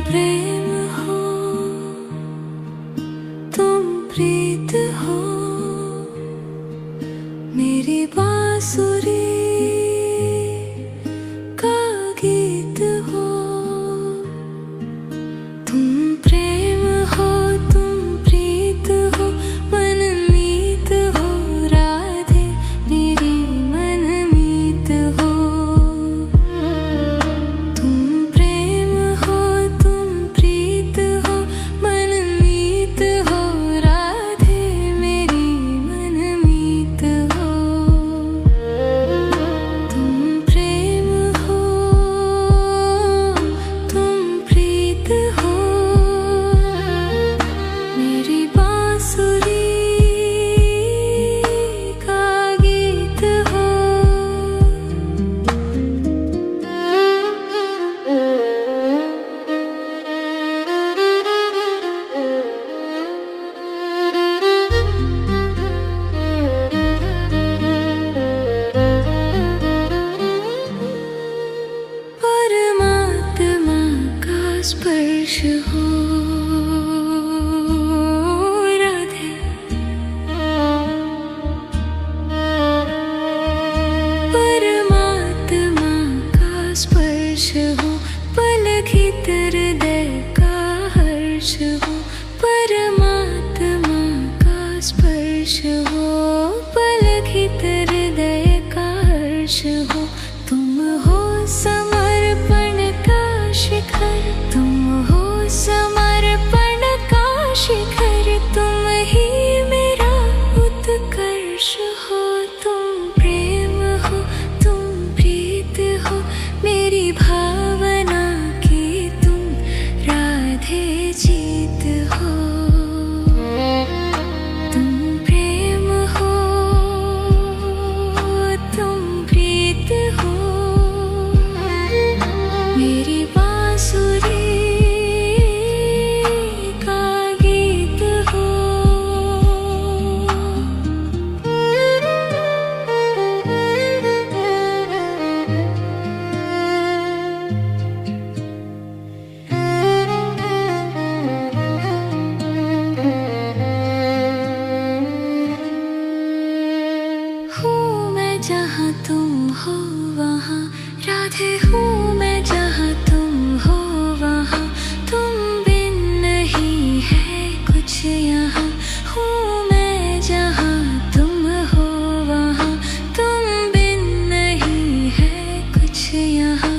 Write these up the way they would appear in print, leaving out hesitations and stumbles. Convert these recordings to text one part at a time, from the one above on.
प्रेम हो, तुम प्रीत हो, मेरी बांसुरी का गीत हो। तुम प्रेम हो, तुम प्रीत हो, मनमीत हो, राधे मेरी मनमीत हो। तुम प्रेम हो, तुम प्रीत हो, मनमीत हो, राधे मेरी मनमीत हो। तुम प्रेम हो, तुम प्रीत हो, मेरी बांसुरी का गीत हो। परमात्मा का स्पर्श हो, राधे परमात्मा का स्पर्श हो, पलकित हृदय का हर्ष हो। परमात्मा का स्पर्श हो, पलकित हृदय का हर्ष हो। तुम हो समर्पण का शिखर, तुम हो समर्पण का शिखर, तुम ही मेरा उत्कर्ष हो। तुम प्रेम हो, तुम प्रीत हो, मेरी भावना की तुम राधे जीत हो। तुम प्रेम हो, तुम प्रीत हो, मेरी बांसुरी का गीत हो। हूँ मैं जहाँ तुम हो वहाँ, राधे हूँ मैं जहाँ तुम हो वहाँ। तुम बिन नहीं है कुछ यहाँ, हूँ मैं जहाँ तुम हो वहाँ। तुम बिन नहीं है कुछ यहाँ,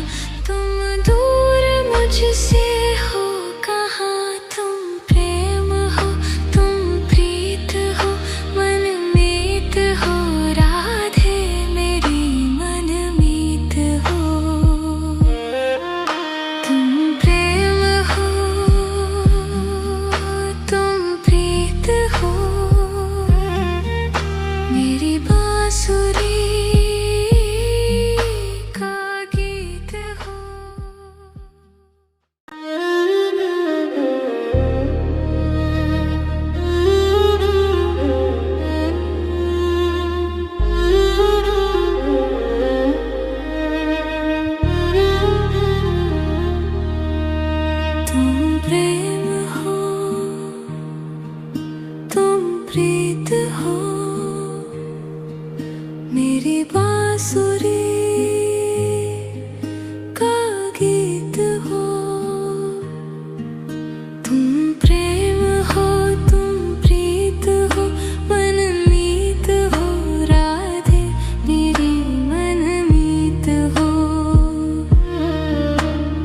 तुम दूर मुझसे हो कहाँ। तुम प्रेम हो, तुम प्रीत हो, मनमीत हो, राधे मेरी मनमीत हो। तुम प्रेम हो, तुम प्रीत हो, मेरी बांसुरी का गीत हो। तुम प्रेम हो, तुम प्रीत हो, मेरी बांसुरी का गीत हो। तुम प्रेम हो, तुम प्रीत हो, मनमीत हो, राधे मेरी मनमीत हो।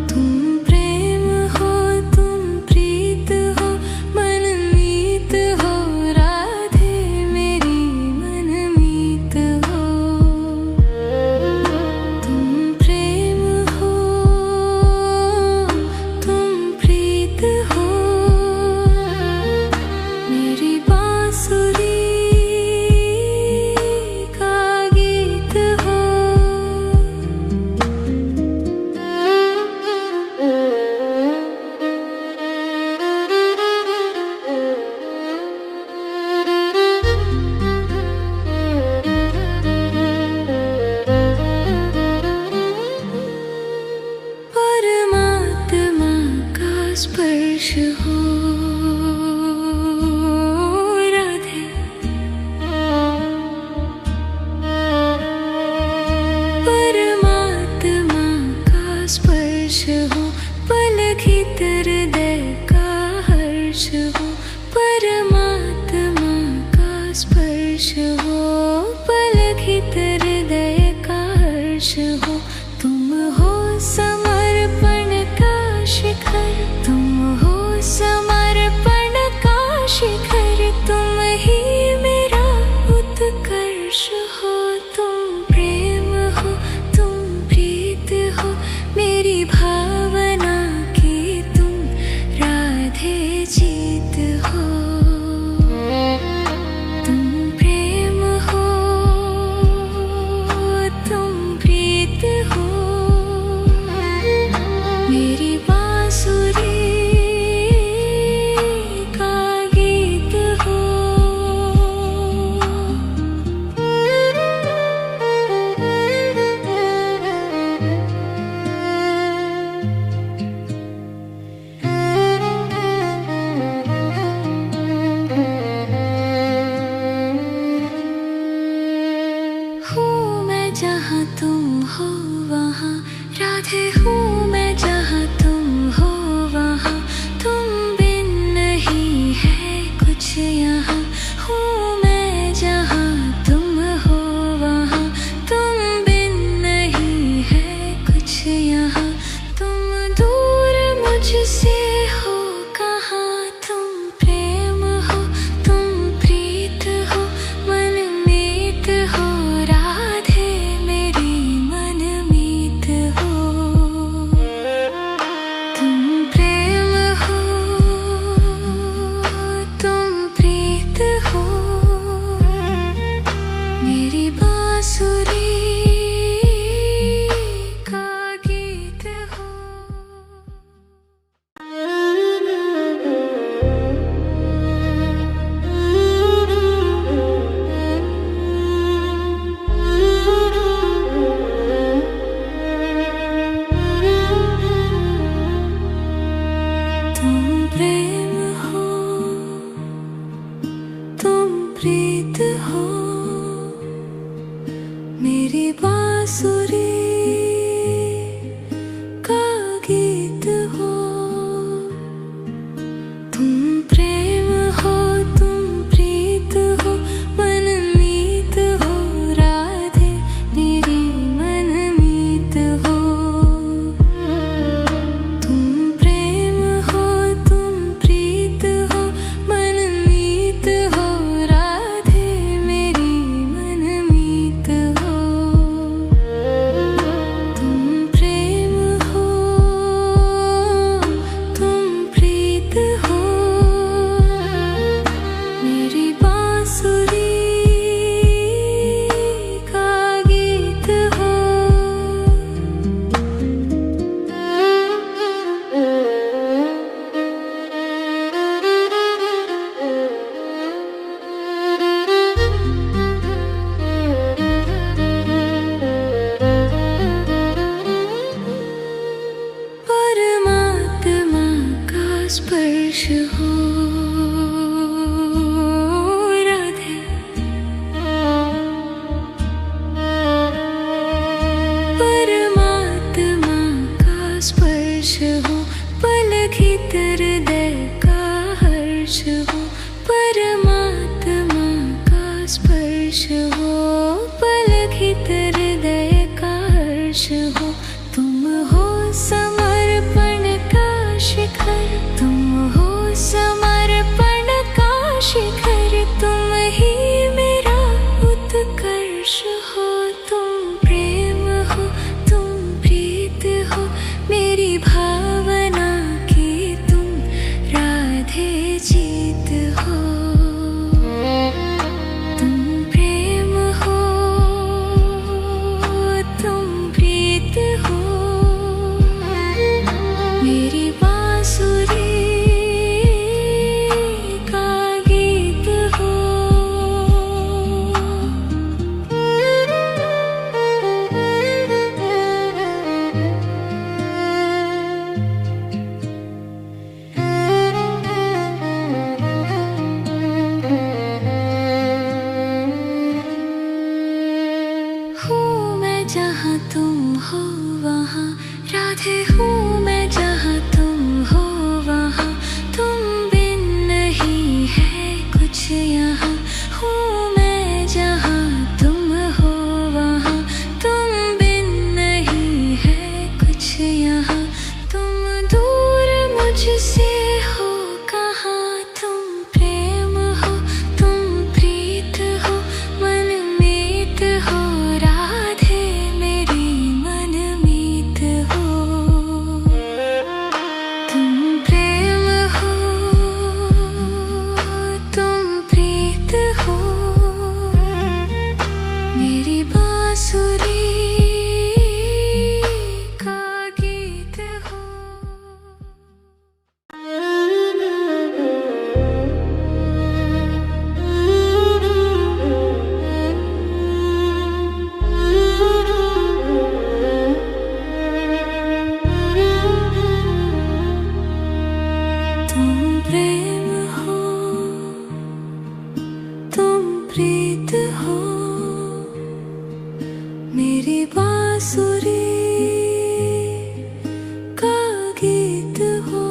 तुम प्रेम हो, तुम प्रीत स्पर्श हो राधे। परमात्मा का स्पर्श हो, पलक भीतर हृदय का हर्ष हो। परमात्मा का स्पर्श हो, पलक भीतर हृदय का हर्ष हो। तुम हो समर्पण का शिखर, तुम हो समर्पण का शिखर। तुम ही मेरा उत्कर्ष हो। तुम प्रेम हो, तुम प्रीत हो, मेरी भावना की तुम राधे जीत हो। तुम प्रेम हो, तुम प्रीत हो, मेरी बांसुरी का गीत हो। हूँ मैं जहाँ तुम हो वहाँ राधे, हूँ मैं जहाँ तुम हो वहाँ। तुम बिन नहीं है कुछ यहाँ, हूँ मैं जहाँ तुम हो वहाँ। तुम बिन नहीं है कुछ यहाँ, तुम दूर मुझसे हो कहाँ। तुम प्रेम हो, तुम प्रीत हो, मनमीत हो राधे, मेरी मनमीत हो। तुम प्रेम हो, तुम प्रीत हो, मेरी बांसुरी का गीत हो। तुम प्रेम हो, तुम प्रीत हो, मेरी बांसुरी का गीत हो। तुम प्रेम हो, तुम प्रीत हो, मनमीत हो राधे, मेरी मनमीत हो। तुम प्रेम हो, तुम प्रीत हो, मनमीत हो राधे, मेरी मनमीत हो। तुम प्रेम हो, तुम प्रीत हो, मेरी बांसुरी का गीत हो। परमात्मा का स्पर्श हो राधे। परमात्मा का स्पर्श हो, पलक भीतर हृदय का हर्ष हो। परमात्मा का स्पर्श हो, पलक भीतर हृदय का हर्ष हो। तुम हो समर्पण का शिखर, तुम हो समर्पण का शिखर। तुम ही मेरा उत्कर्ष हो। तुम प्रेम हो, तुम प्रीत हो, मेरी भावना की तुम मुझसे हो कहाँ तुम प्रेम हो, तुम प्रीत हो, मनमीत हो, राधे मेरी मनमीत हो। तुम प्रेम हो, तुम प्रीत हो, मेरी बांसुरी का गीत हो। तुम प्रेम हो, तुम प्रीत हो, मेरी बांसुरी का गीत हो।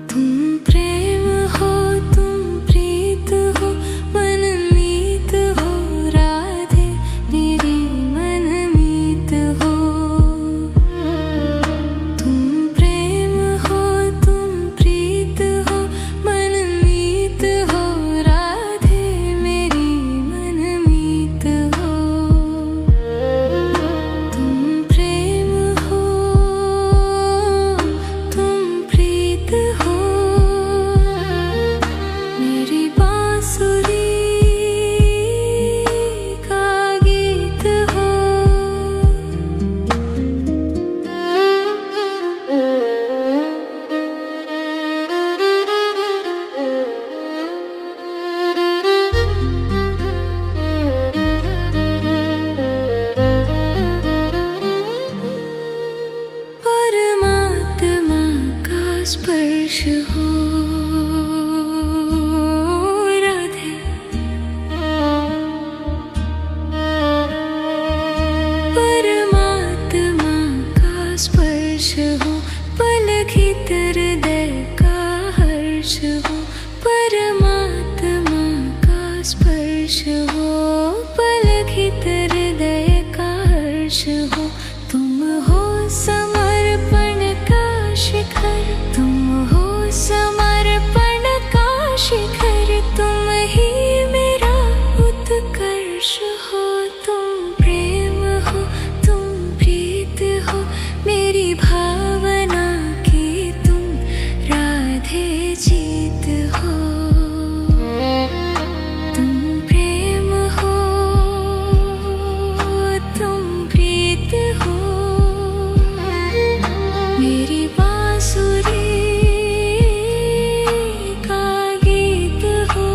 तुम प्रेम हो, तुम प्रीत हो, मनमीत हो, राधे मेरी मनमीत हो। तुम प्रेम हो, तुम प्रीत हो, मनमीत हो, राधे मेरी मनमीत हो। तुम प्रेम हो, तुम प्रीत हो, मेरी बांसुरी का गीत हो। परमात्मा का स्पर्श हो, राधे। परमात्मा का स्पर्श हो, पलक भीतर हृदय का हर्ष हो। परमात्मा का स्पर्श हो, पलक भीतर हृदय का हर्ष हो। तुम हो समर्पण का शिखर, तुम हो समर्पण का शिखर, तुम ही मेरा उत्कर्ष हो। तुम प्रेम हो, तुम प्रीत हो, मेरी भावना की तुम राधे जीत हो। तुम प्रेम हो, तुम प्रीत हो, मेरी बांसुरी का गीत हो।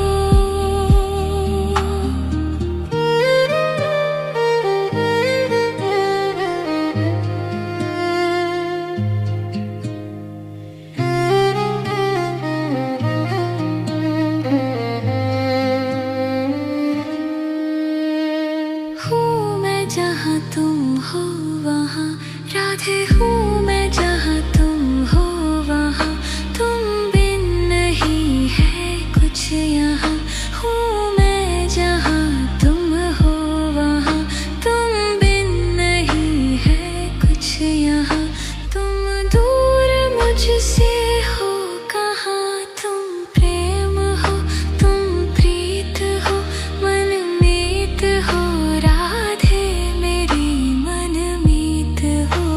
हूँ मैं जहाँ तुम हो वहाँ, राधे हूँ मैं जहाँ तुम हो वहाँ। तुम बिन नहीं है कुछ यहाँ, हूँ मैं जहाँ तुम हो वहाँ। तुम बिन नहीं है कुछ यहाँ, तुम दूर मुझसे हो कहाँ। तुम प्रेम हो, तुम प्रीत हो, मनमीत हो, राधे मेरी मनमीत हो।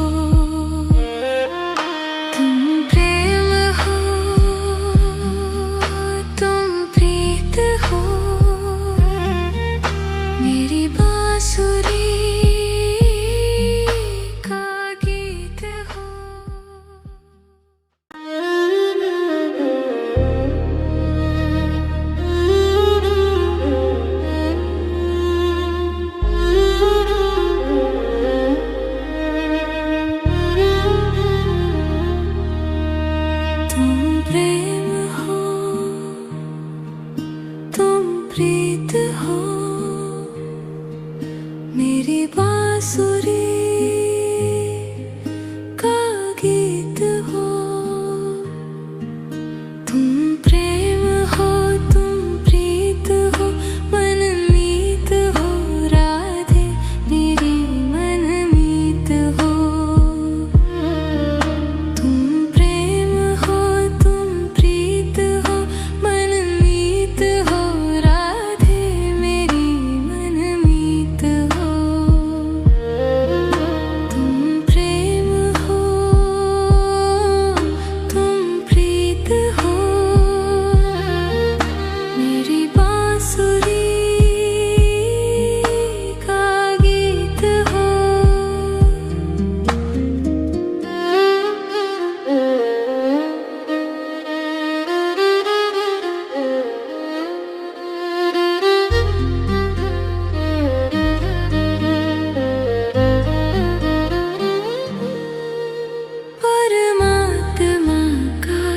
तुम प्रेम हो, तुम प्रीत हो, मेरी बांसुरी का गीत हो।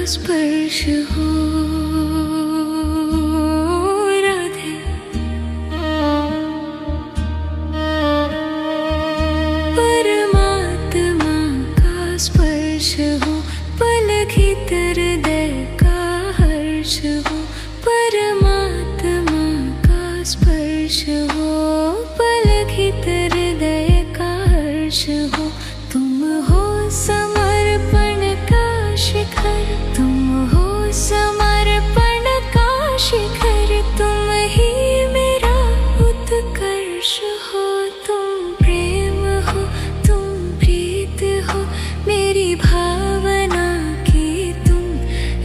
स्पर्श हो राधे। परमात्मा का स्पर्श हो, पलक भीतर हृदय का हर्ष हो। परमात्मा का स्पर्श हो, पलक भीतर हृदय का हर्ष हो। तुम हो समर्पण का शिखर, तुम हो समर्पण का शिखर, तुम ही मेरा उत्कर्ष हो। तुम प्रेम हो, तुम प्रीत हो, मेरी भावना की तुम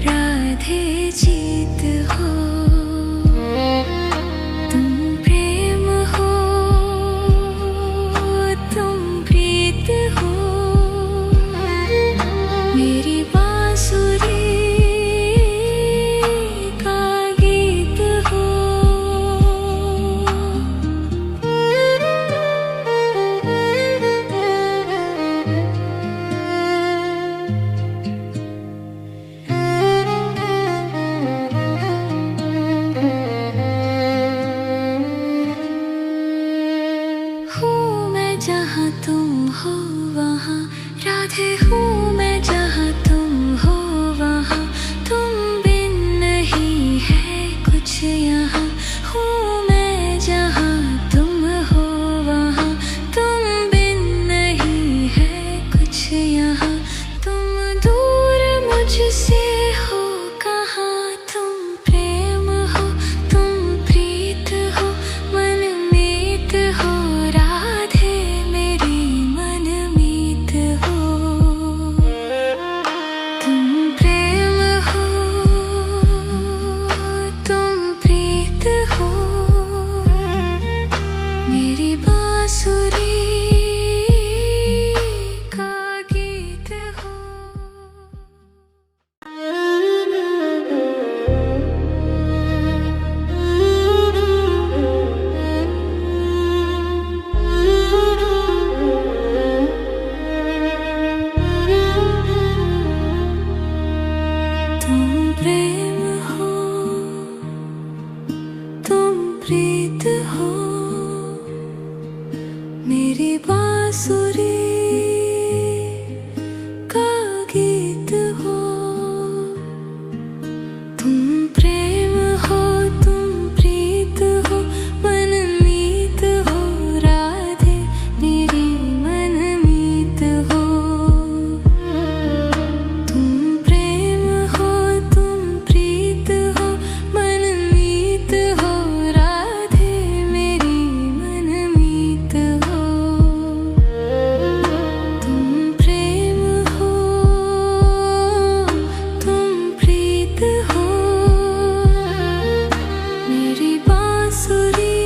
राधे जीत हो। तुम प्रेम हो, तुम प्रीत हो, मेरी बांसुरी का गीत हो। हूँ मैं जहाँ तुम हो वहाँ राधे, हूँ मैं जहाँ तुम हो वहाँ। तुम बिन नहीं है कुछ यहाँ, हूँ मैं जहाँ तुम हो वहाँ। तुम बिन नहीं है कुछ यहाँ, तुम दूर मुझसे हो कहाँ। तुम प्रेम हो, तुम प्रीत हो, मनमीत हो राधे, मेरी मनमीत हो। तुम प्रेम हो, तुम प्रीत हो, मेरी बांसुरी का गीत हो। तुम प्रेम हो, तुम प्रीत हो, मेरी बांसुरी का गीत हो। तुम प्रेम हो, तुम प्रीत हो, मनमीत हो राधे, मेरी मनमीत हो। तुम प्रेम हो, तुम प्रीत हो, मनमीत हो राधे, मेरी मनमीत हो। तुम प्रेम हो, तुम प्रीत हो, मेरी बांसुरी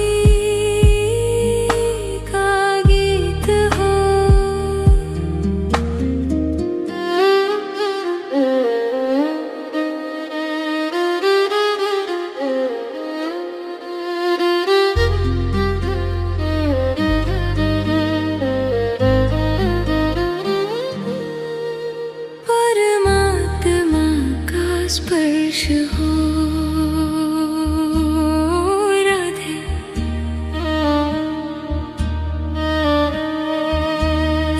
का गीत हो। परमात्मा का स्पर्श हो राधे।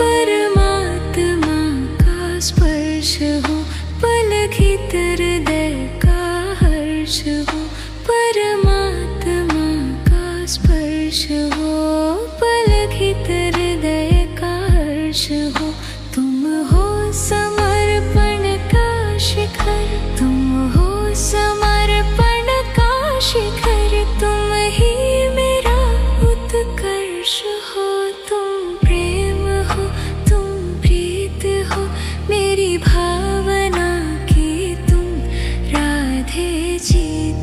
परमात्मा का स्पर्श हो, पलक भीतर हृदय का हर्ष हो। परमात्मा का स्पर्श हो, पलक भीतर हृदय का हर्ष हो। तुम हो समर्पण का शिखर, तुम हो समर्पण का शिखर, तुम ही मेरा उत्कर्ष हो। तुम प्रेम हो, तुम प्रीत हो, मेरी भावना की तुम राधे जीत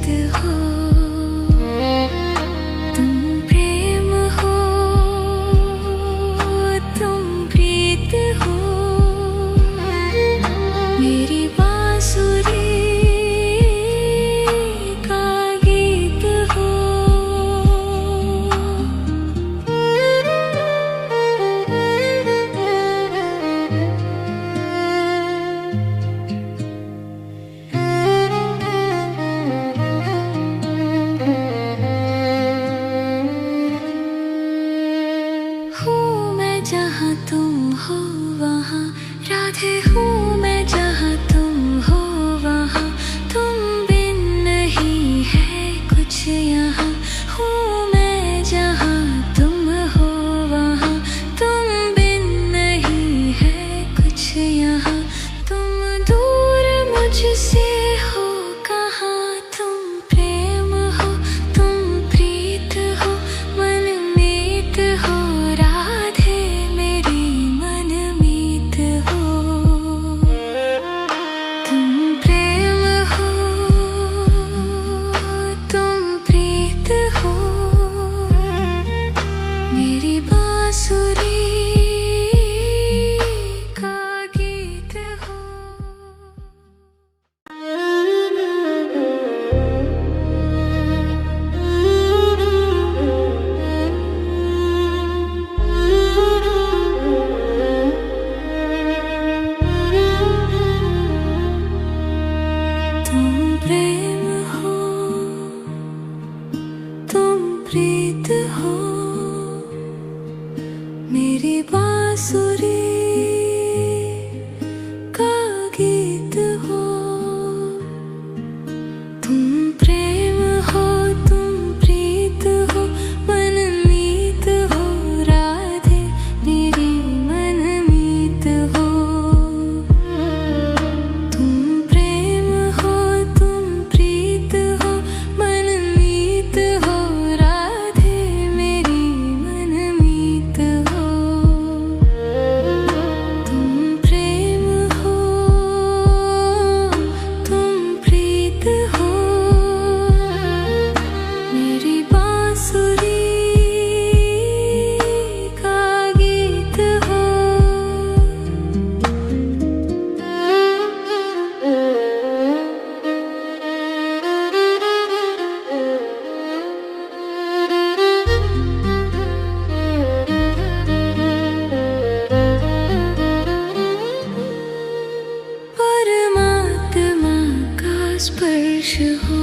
स्पर्श हो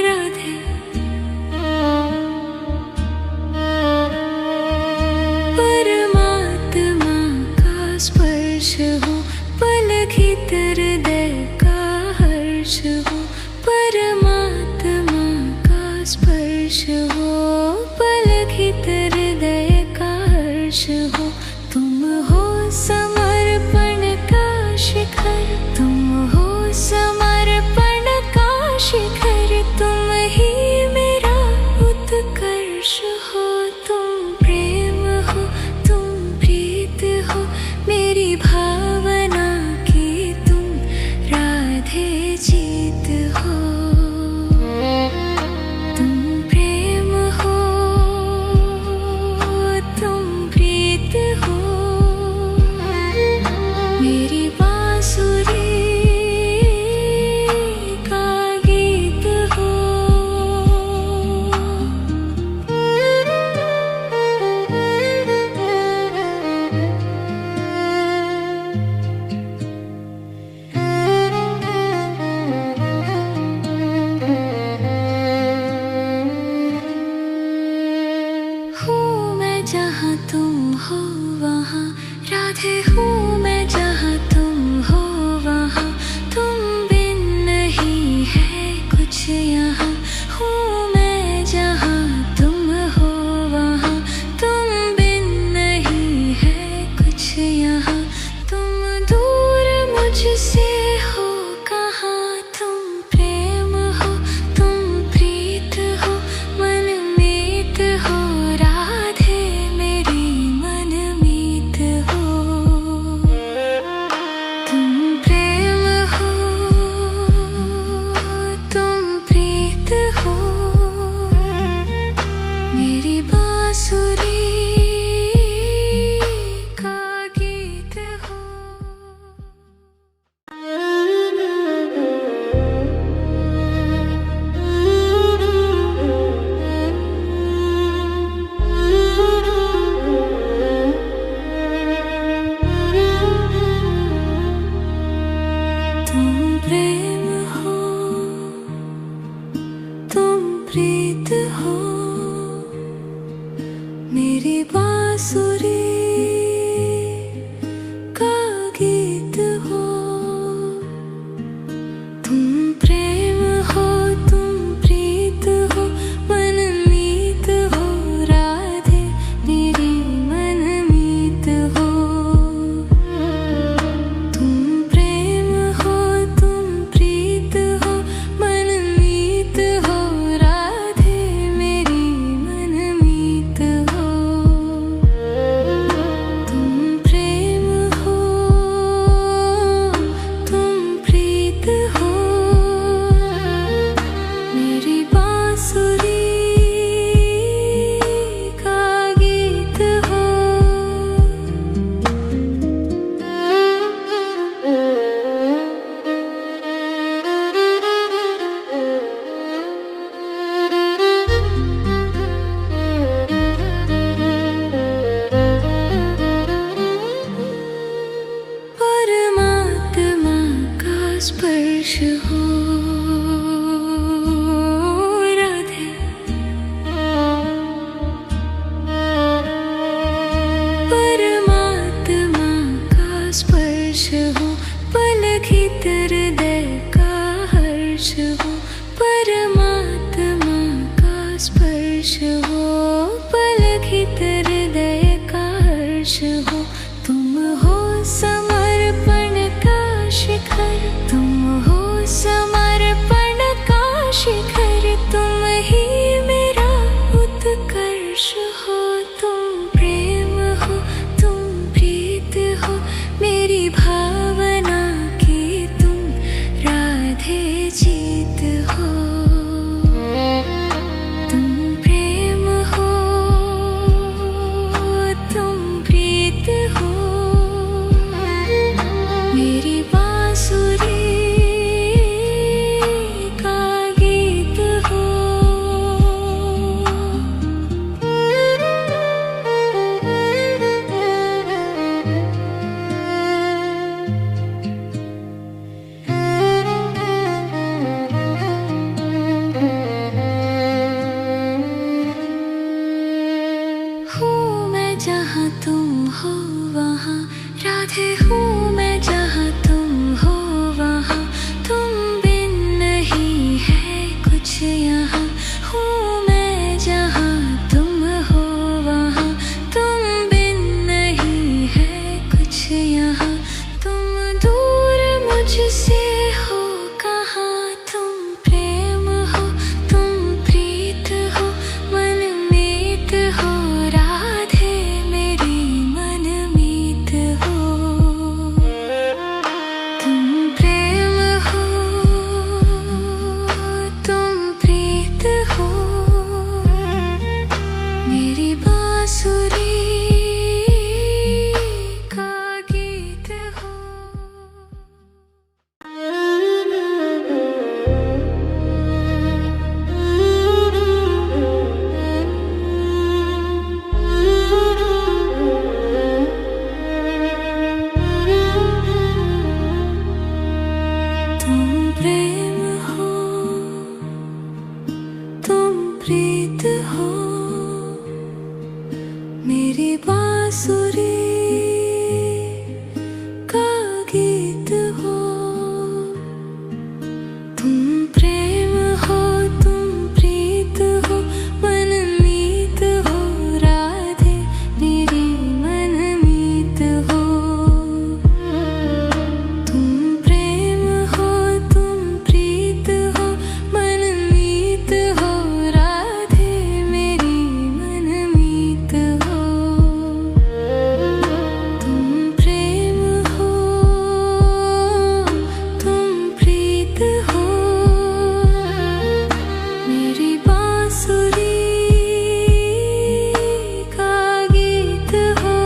राधे। परमात्मा का स्पर्श हो, पलक भीतर हृदय का हर्ष हो। परमात्मा का स्पर्श हो, पलक भीतर हृदय का हर्ष हो। तुम हो समर्पण का शिखर, तुम हो समर्पण का शिखर। तुम ही मेरा उत्कर्ष हो। तुम प्रेम हो, तुम प्रीत हो, मेरी भावना की तुम राधे जीत हो। तुम प्रेम हो, तुम प्रीत हो, मेरी बांसुरी का गीत हो। हूँ मैं जहाँ तुम हो वहाँ राधे, हूँ मैं जहाँ तुम हो वहाँ। तुम बिन नहीं है कुछ यहाँ। हूँ मैं जहाँ तुम हो वहाँ। तुम बिन नहीं है कुछ यहाँ। तुम दूर मुझसे हो कहाँ। तुम प्रेम हो, तुम प्रीत हो, मनमीत हो राधे, मेरी मनमीत हो। तुम प्रेम हो, तुम प्रीत हो, मेरी बांसुरी का गीत हो। तुम प्रेम हो, तुम प्रीत हो, मेरी बांसुरी का गीत हो। तुम प्रेम हो, तुम प्रीत हो, मनमीत हो राधे, मेरी मनमीत हो। तुम प्रेम हो, तुम प्रीत हो, मनमीत हो राधे, मेरी मनमीत हो। तुम प्रेम हो, तुम प्रीत हो, मेरी बांसुरी का गीत हो। परमात्मा का स्पर्श हो राधे। परमात्मा का स्पर्श हो, पलक भीतर हृदय का हर्ष हो। परमात्मा का स्पर्श हो, पलक भीतर हृदय का हर्ष हो। तुम हो समर्पण का शिखर, तुम हो राधे हूँ मैं जहाँ तुम हो वहाँ, तुम बिन नहीं है कुछ यहाँ। हूँ मैं जहाँ तुम हो वहाँ, तुम बिन नहीं है कुछ यहाँ। तुम दूर मुझसे हो कहाँ, तुम प्रेम हो, तुम प्रीत हो, मनमीत हो, राधे मेरी मनमीत हो। तुम प्रेम हो, तुम प्रीत हो, मेरी बांसुरी का गीत हो। तुम प्रेम हो, तुम प्रीत हो, मेरी बांसुरी का गीत हो। तुम प्रेम हो, तुम प्रीत हो, मनमीत हो, राधे मेरी मनमीत हो। तुम प्रेम हो, तुम प्रीत हो, मनमीत हो, राधे मेरी मनमीत हो। तुम प्रेम हो, तुम प्रीत हो, मेरी बांसुरी का गीत हो।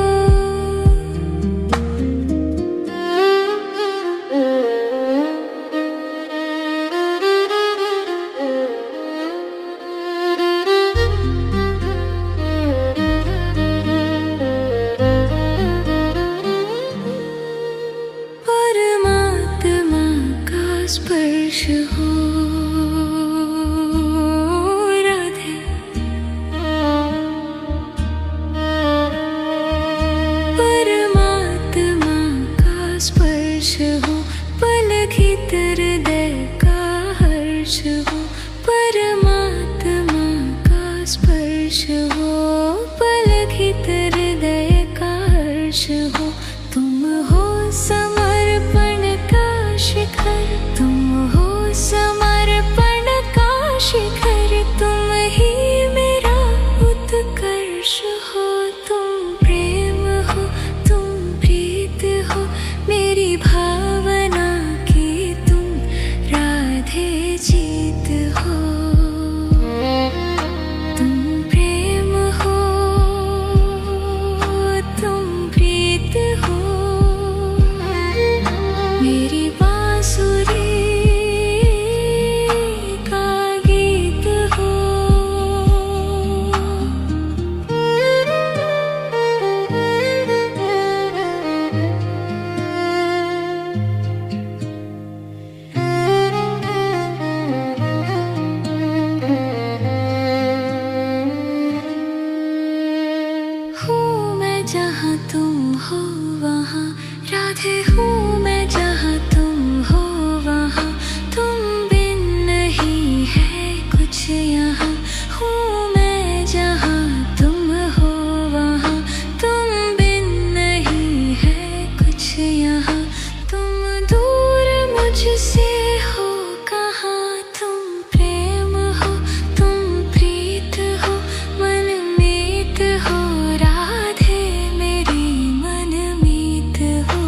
परमात्मा का स्पर्श हो राधे, परमात्मा का स्पर्श हो, पलक भीतर हृदय का हर्ष हो। परमात्मा का स्पर्श हो, पलक भीतर हृदय का हर्ष हो। तुम हो समर्पण का शिखर, तुम हो समर्पण का शिखर, तुम ही मेरा उत्कर्ष हो। तुम प्रेम हो, तुम प्रीत हो, मेरी भावना की तुम राधे जीत हो। तुम प्रेम हो, तुम प्रीत हो, मेरी बांसुरी का गीत हो। हूँ मैं जहाँ तुम हो वहाँ, राधे हूँ मैं जहाँ तुम हो वहाँ, तुम बिन नहीं है कुछ यहाँ। हूँ मैं जहाँ तुम हो वहाँ, तुम बिन नहीं है कुछ यहाँ। तुम दूर मुझसे हो कहाँ, तुम प्रेम हो, तुम प्रीत हो, मनमीत हो, राधे मेरी मनमीत हो।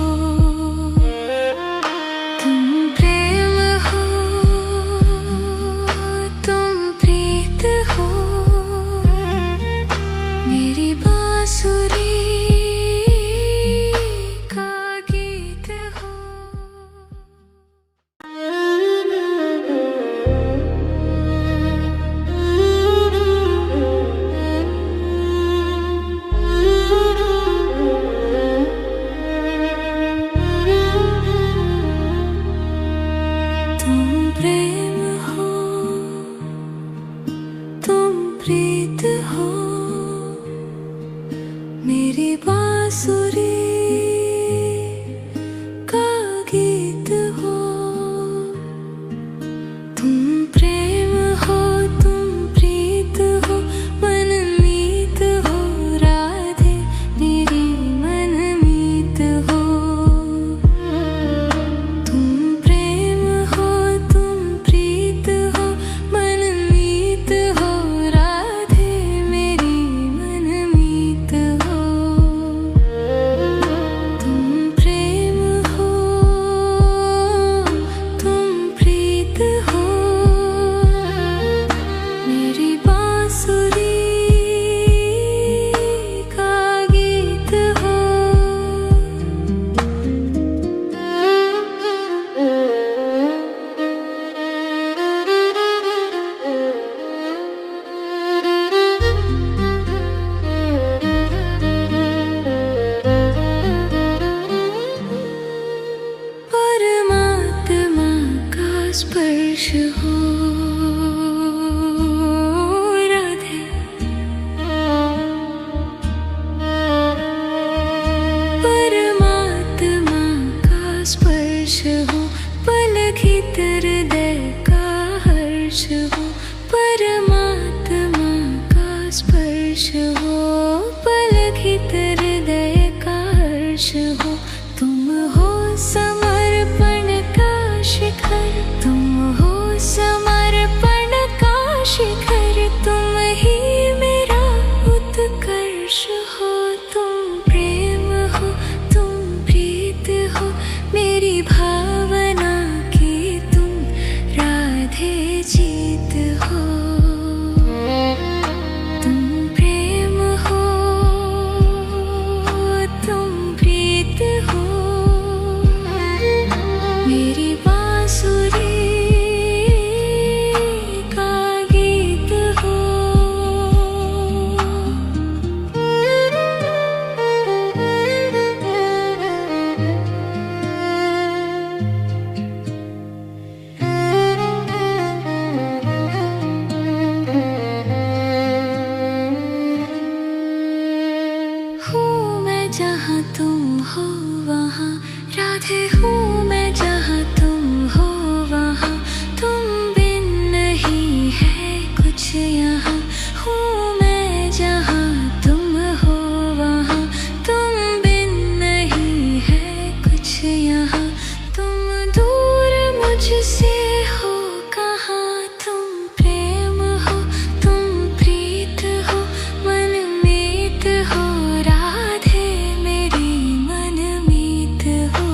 राधे हूँ मैं जहाँ तुम हो वहाँ, तुम बिन नहीं है कुछ यहाँ। हूँ मैं जहाँ तुम हो वहाँ, तुम बिन नहीं है कुछ यहाँ। तुम दूर मुझसे हो कहाँ, तुम प्रेम हो, तुम प्रीत हो, मनमीत हो, राधे मेरी मनमीत हो।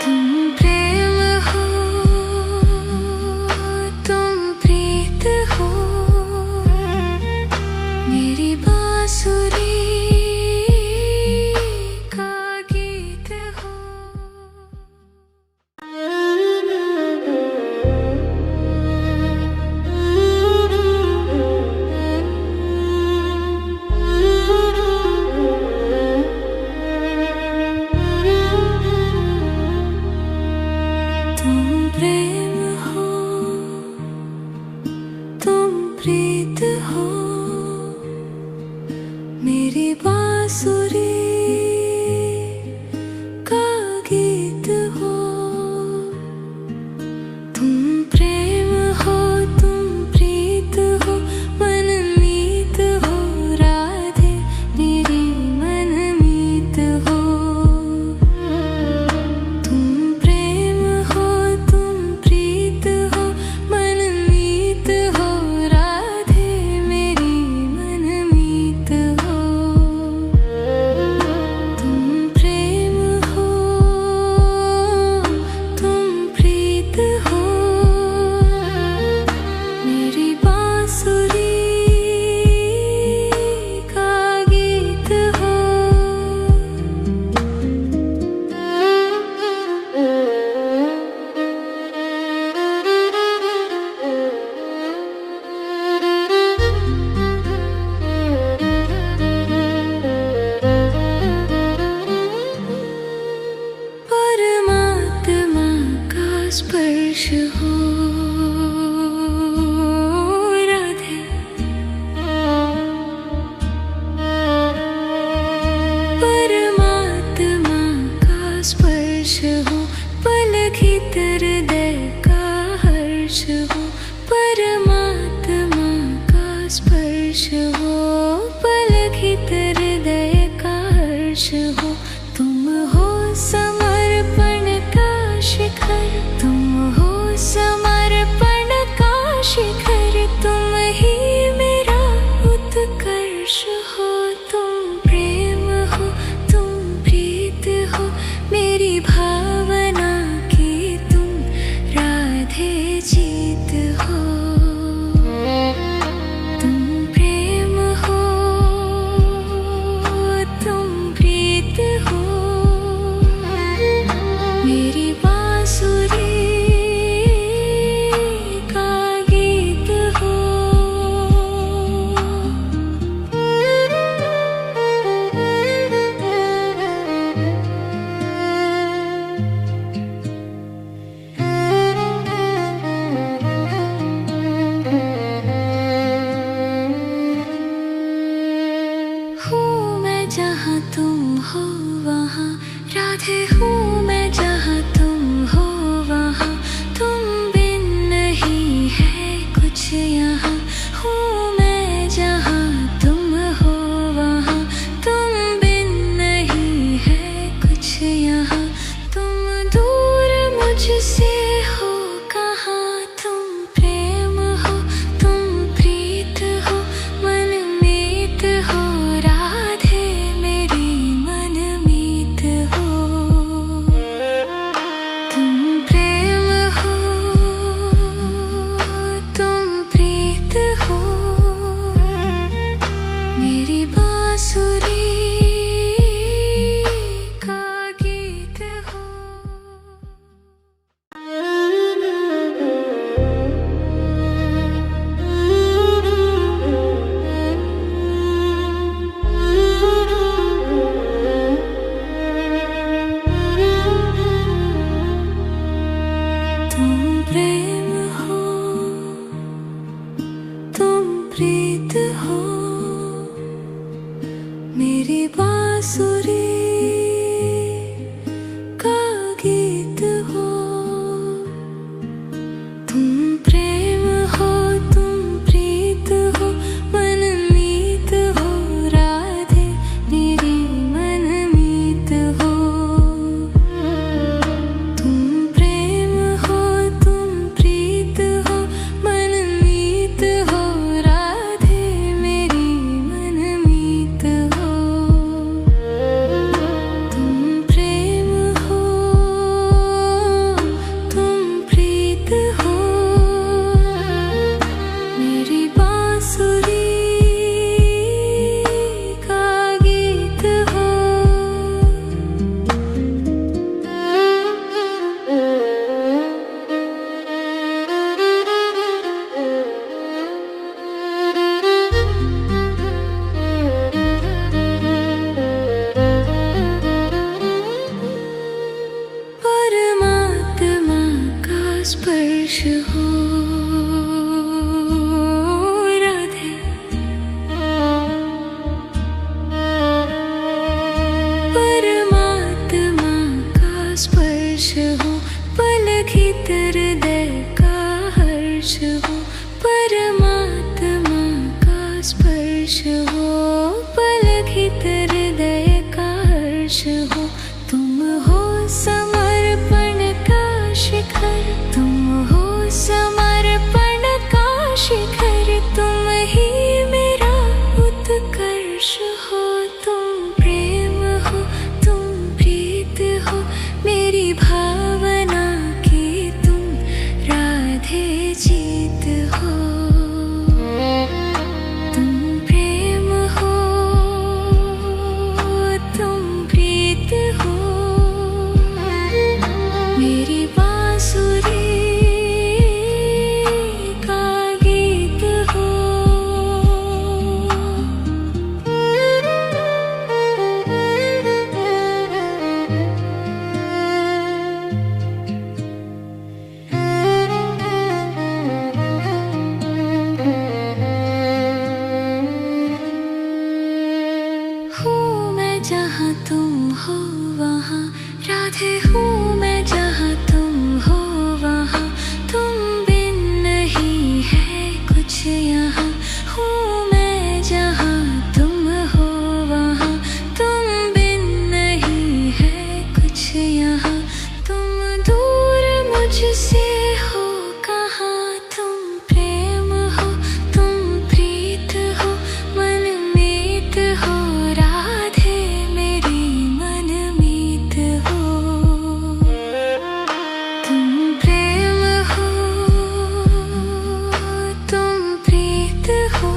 तुम प्रेम हो, तुम प्रीत हो, मेरी बांसुरी का गीत हो। तुम प्रेम हो, तुम प्रीत हो, मेरी बांसुरी का गीत हो। तुम प्रेम हो, तुम प्रीत हो, मनमीत हो, राधे मेरी मनमीत हो। तुम प्रेम हो, तुम प्रीत हो, मनमीत हो, राधे मेरी मनमीत हो। तुम प्रेम हो, तुम प्रीत हो, मेरी बांसुरी का गीत हो। परमात्मा का स्पर्श हो राधे, परमात्मा का स्पर्श हो, पलक हृदय का हर्ष हो। परमात्मा का स्पर्श हो, पलक हृदय का हर्ष हो। तुम हो समर्पण का शिखर, तुम हो समर्पण का शिखर, तुम ही मेरा उत्कर्ष हो। तुम प्रेम हो, तुम प्रीत हो, मेरी भावना की तुम राधे जीत हो। तुम प्रेम हो, तुम प्रीत हो, मेरी बांसुरी का गीत हो। हूँ मैं जहाँ तुम हो वहाँ, राधे हूँ मैं जहाँ तुम हो वहाँ, तुम बिन नहीं है कुछ यहाँ। हूँ मैं जहाँ तुम हो वहाँ, तुम बिन नहीं है कुछ यहाँ। तुम दूर मुझसे हो कहाँ, तुम प्रेम हो, तुम प्रीत हो, मनमीत हो, राधे मेरी मनमीत हो। हर्ष हो। तुम हो समर्पण का शिखर, तुम हो समर्पण का शिखर, तुम ही मेरा उत्कर्ष हो। तुम प्रेम हो, तुम प्रीत हो, मेरी भावना की तुम राधे जीत हो। तुम प्रेम हो, तुम प्रीत हो, मेरी बांसुरी का गीत हो। हूँ मैं जहाँ तुम हो वहाँ, राधे हूँ मैं जहाँ तुम हो वहाँ, तुम बिन नहीं है कुछ यहाँ। हूँ मैं जहाँ तुम हो वहाँ, तुम बिन नहीं है कुछ यहाँ। तुम दूर मुझसे हो कहाँ, तुम प्रेम हो, तुम प्रीत हो, मनमीत हो, राधे मेरी मनमीत हो। तुम प्रेम हो, तुम प्रीत हो,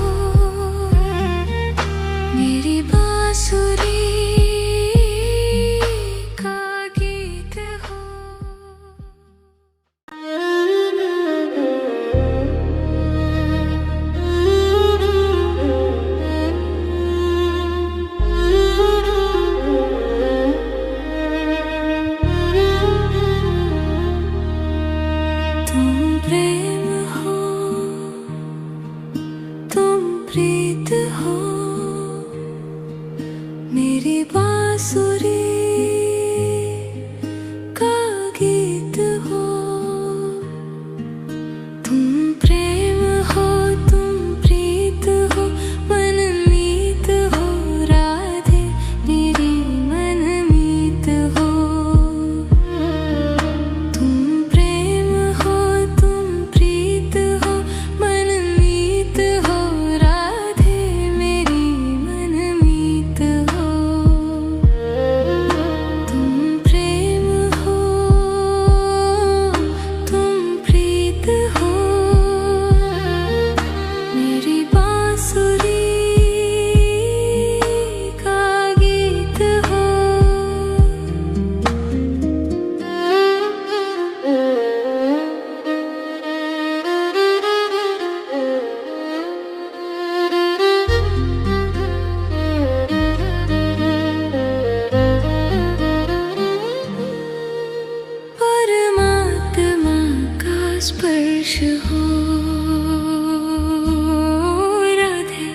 मेरी बांसुरी का गीत हो। तुम प्रेम हो, तुम प्रीत हो, मेरी बांसुरी का गीत हो। तुम प्रेम हो, तुम प्रीत हो, मनमीत हो, राधे मेरी मनमीत हो। तुम प्रेम हो, तुम प्रीत हो, मनमीत हो, राधे मेरी मनमीत हो। तुम प्रेम हो, तुम प्रीत हो, मेरी बांसुरी का गीत हो। परमात्मा का स्पर्श हो राधे,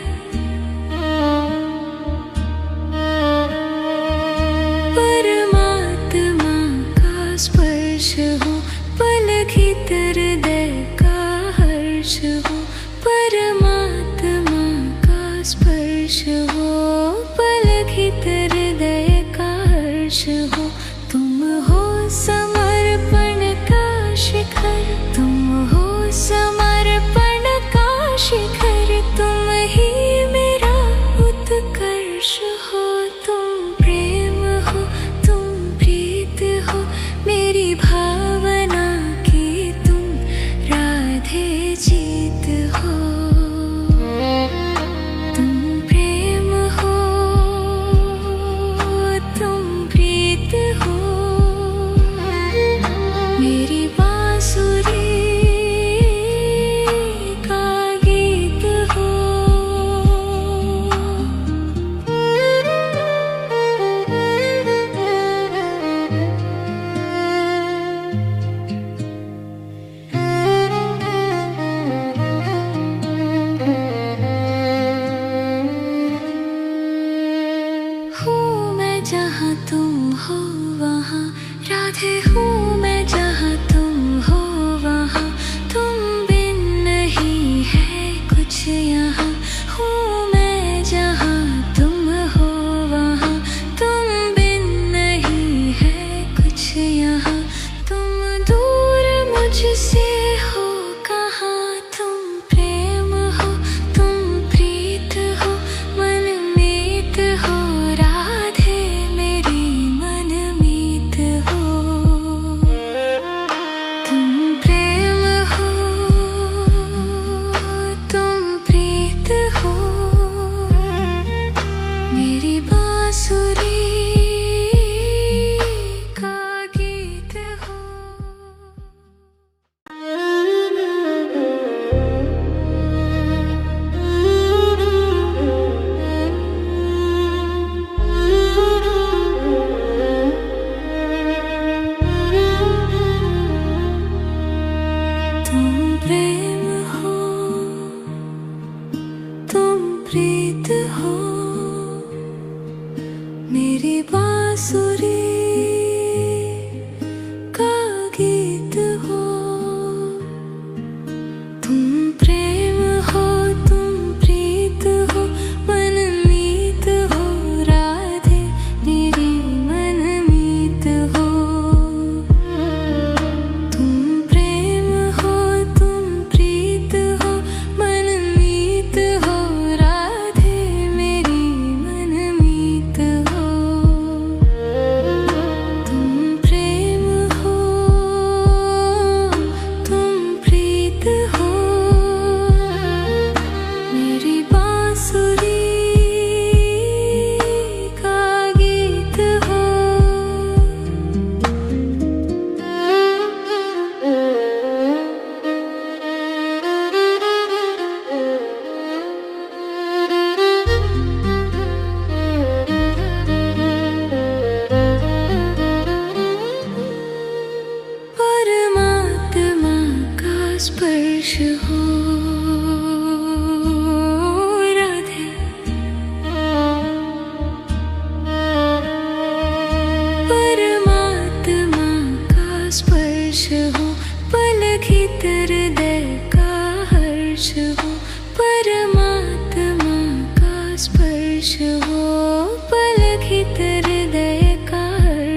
परमात्मा का स्पर्श हो, पलकित हृदय का हर्ष हो। परमात्मा का स्पर्श हो, पलकित हृदय का हर्ष हो। तुम हो समर्पण का शिखर, तुम हो समर्पण का शिखर, तुम ही मेरा उत्कर्ष हो। तुम प्रेम हो, तुम प्रीत हो, मेरी भावना की तुम राधे जीत हो। तुम प्रेम हो, तुम प्रीत हो, मेरी बांसुरी का गीत हो। हूँ मैं जहाँ तुम हो वहाँ, राधे हूँ मैं जहाँ तुम हो वहाँ, तुम बिन नहीं है कुछ यहाँ। हूँ मैं जहाँ तुम हो वहाँ, तुम बिन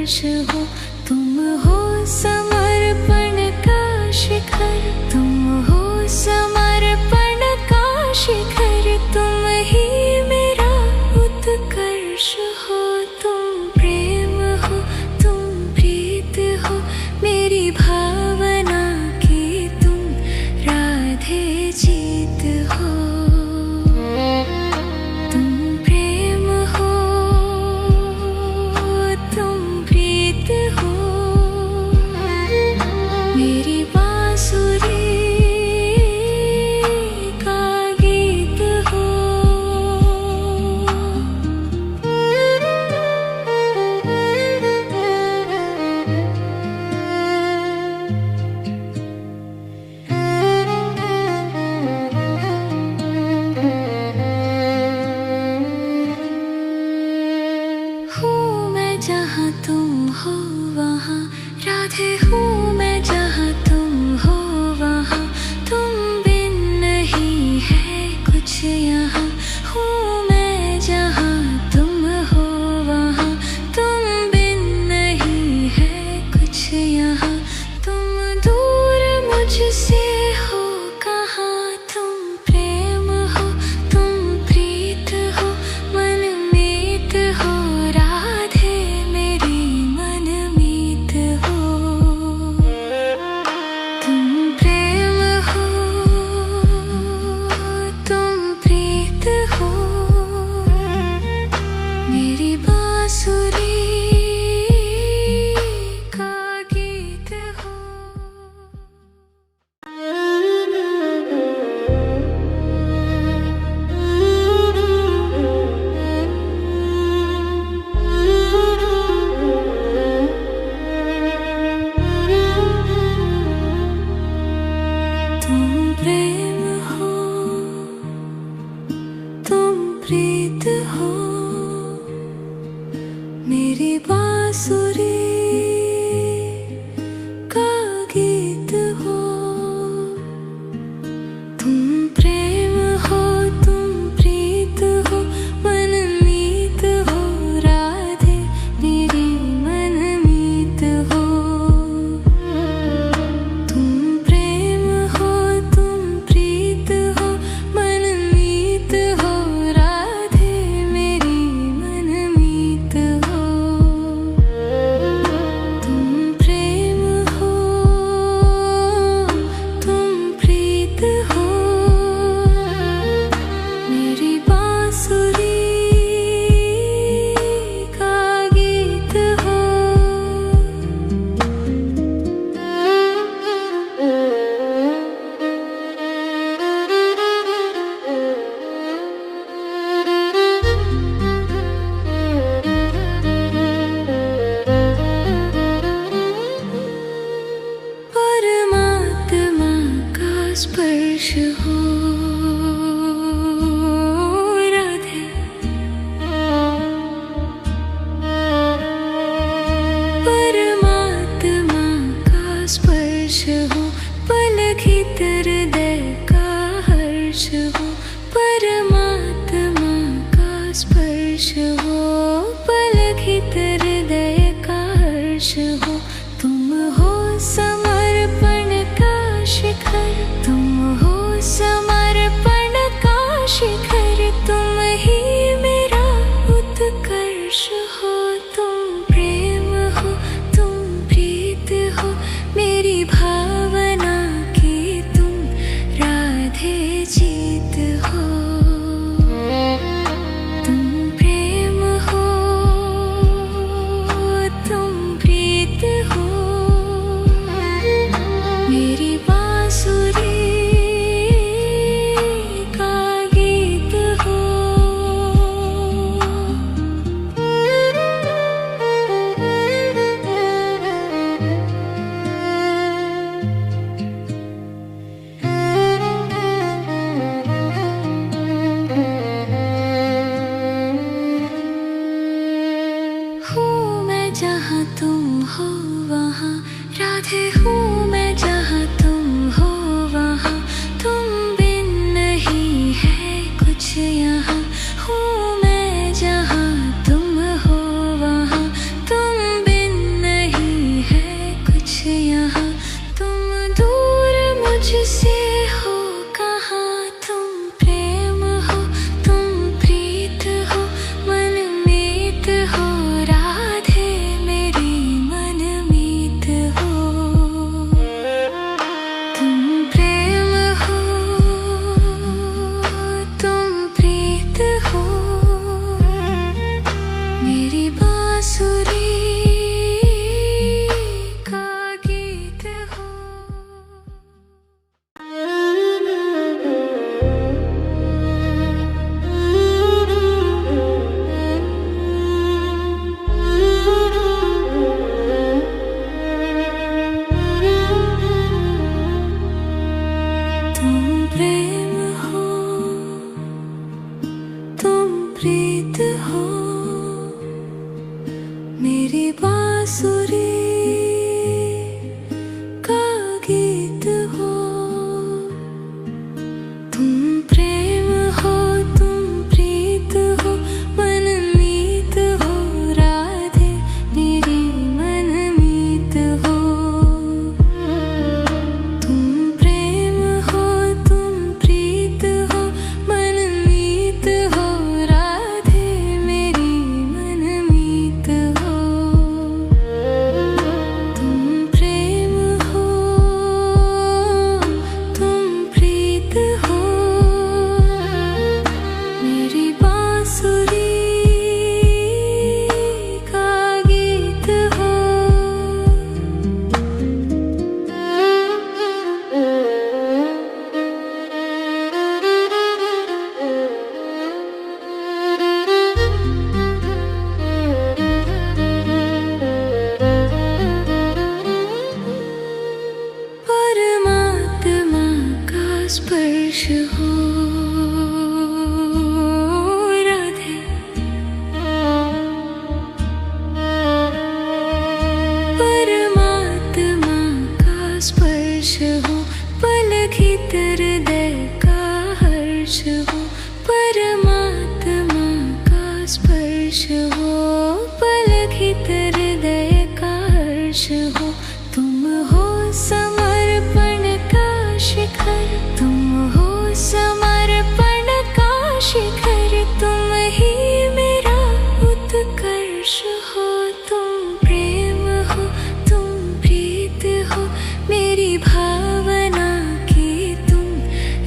उत्कर्ष हो। तुम हो समर्पण का शिखर, तुम हो समर्पण का शिखर, तुम ही मेरा उत्कर्ष हो। तुम प्रेम हो, तुम प्रीत हो, मेरी भावना की तुम राधे जीत हो। तुम प्रेम हो, तुम प्रीत हो, मेरी बांसुरी का गीत हो। हूँ मैं जहाँ तुम हो वहाँ, राधे हूँ मैं जहाँ तुम हो वहाँ, तुम बिन नहीं है कुछ यहाँ। हूँ मैं जहाँ तुम हो वहाँ, तुम बिन नहीं है कुछ यहाँ। तुम दूर मुझसे हो कहाँ, तुम प्रेम हो, तुम प्रीत हो, मनमीत हो, राधे मेरी मनमीत हो। तुम प्रेम हो, तुम प्रीत हो, मेरी बांसुरी का गीत हो। तुम प्रेम हो, तुम प्रीत हो, मेरी बांसुरी का गीत हो। तुम प्रेम हो, तुम प्रीत हो, मनमीत हो, राधे मेरी मनमीत हो। तुम प्रेम हो, तुम प्रीत हो, मनमीत हो, राधे मेरी मनमीत हो। तुम प्रेम हो, तुम प्रीत हो, मेरी बांसुरी का गीत हो। परमात्मा का स्पर्श हो राधे, परमात्मा का स्पर्श हो, पलक हृदय का हर्ष हो। परमात्मा का स्पर्श हो, पलक हृदय का हर्ष हो। तुम हो समर्पण का शिखर, तुम हो समर्पण का शिखर, तुम ही मेरा उत्कर्ष हो। तुम प्रेम हो, तुम प्रीत हो, मेरी भावना की तुम राधे जीत हो। तुम प्रेम हो, तुम प्रीत हो, मेरी बांसुरी का गीत हो। हूँ मैं जहाँ तुम हो वहाँ, राधे हूँ मैं जहाँ तुम हो वहाँ, तुम बिन नहीं है कुछ यहाँ। हूँ मैं जहाँ तुम हो वहाँ, तुम बिन भीतर हृदय का हर्ष हो, परमात्मा का स्पर्श हो, पलक भीतर हृदय का हर्ष हो। तुम हो समर्पण का शिखर, तुम हो समर्पण का शिखर, तुम ही मेरा उत्कर्ष हो। तुम प्रेम हो, तुम प्रीत हो, मेरी भावना की तुम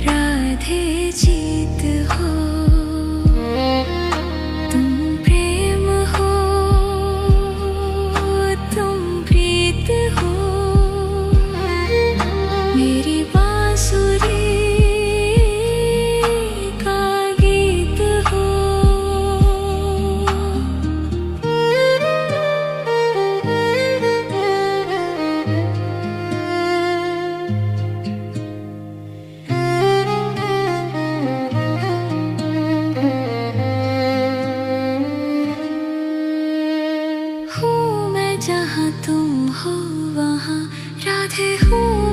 राधे जीत हो। तुम प्रेम हो, तुम प्रीत हो, मेरी बांसुरी का गीत हो। हूँ मैं जहाँ तुम हो वहाँ, राधे हूँ